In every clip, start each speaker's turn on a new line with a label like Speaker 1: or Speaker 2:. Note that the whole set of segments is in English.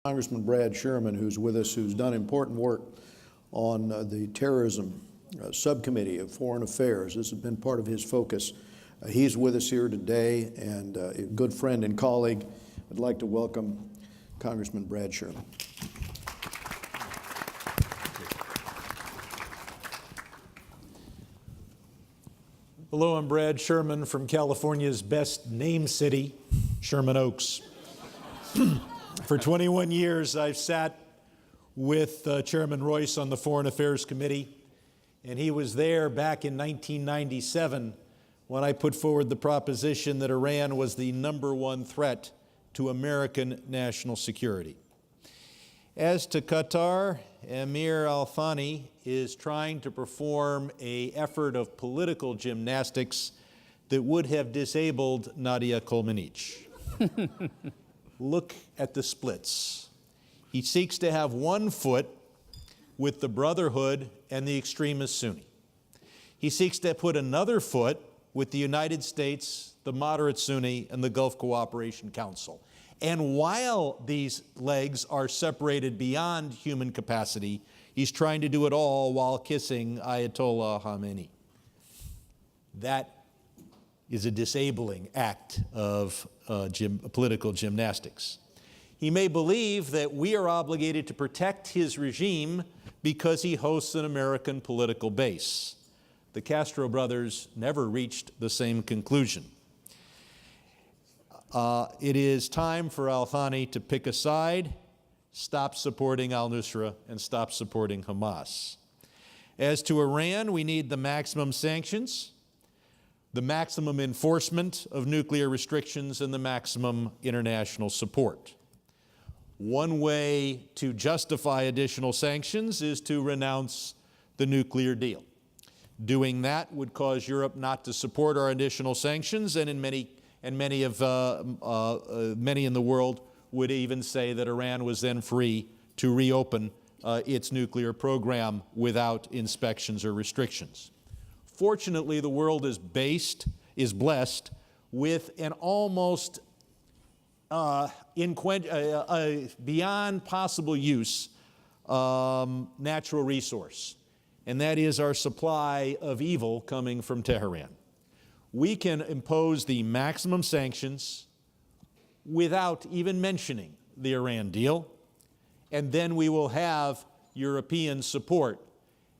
Speaker 1: Congressman Brad Sherman, who's with us, who's done important work on the terrorism subcommittee of foreign affairs. This has been part of his focus. He's with us here today, and a good friend and colleague. I'd like to welcome Congressman Brad Sherman.
Speaker 2: Hello, I'm Brad Sherman from California's best named city, Sherman Oaks. For 21 years, I've sat with Chairman Royce on the Foreign Affairs Committee, and he was there back in 1997 when I put forward the proposition that Iran was the #1 threat to American national security. As to Qatar, Emir al-Thani is trying to perform an effort of political gymnastics that would have disabled Nadia Comaneci. Look at the splits. He seeks to have one foot with the Brotherhood and the extremist Sunni. He seeks to put another foot with the United States, the moderate Sunni, and the Gulf Cooperation Council. And while these legs are separated beyond human capacity, he's trying to do it all while kissing Ayatollah Khamenei. That is a disabling act of political gymnastics. He may believe that we are obligated to protect his regime because he hosts an American political base. The Castro brothers never reached the same conclusion. It is time for al-Thani to pick a side, stop supporting al-Nusra, and stop supporting Hamas. As to Iran, we need the maximum sanctions, the maximum enforcement of nuclear restrictions, and the maximum international support. One way to justify additional sanctions is to renounce the nuclear deal. Doing that would cause Europe not to support our additional sanctions, and many in the world would even say that Iran was then free to reopen its nuclear program without inspections or restrictions. Fortunately, the world is blessed with an almost beyond possible use natural resource, and that is our supply of evil coming from Tehran. We can impose the maximum sanctions without even mentioning the Iran deal, and then we will have European support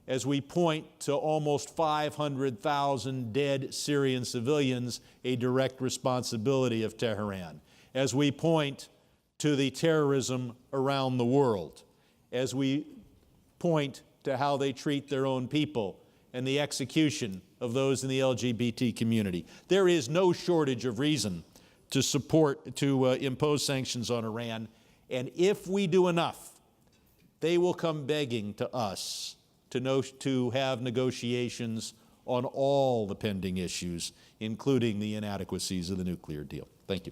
Speaker 2: as we point to almost 500,000 dead Syrian civilians, a direct responsibility of Tehran, as we point to the terrorism around the world, as we point to how they treat their own people and the execution of those in the LGBT community. There is no shortage of reason to impose sanctions on Iran, and if we do enough, they will come begging to us to have negotiations on all the pending issues, including the inadequacies of the nuclear deal. Thank you.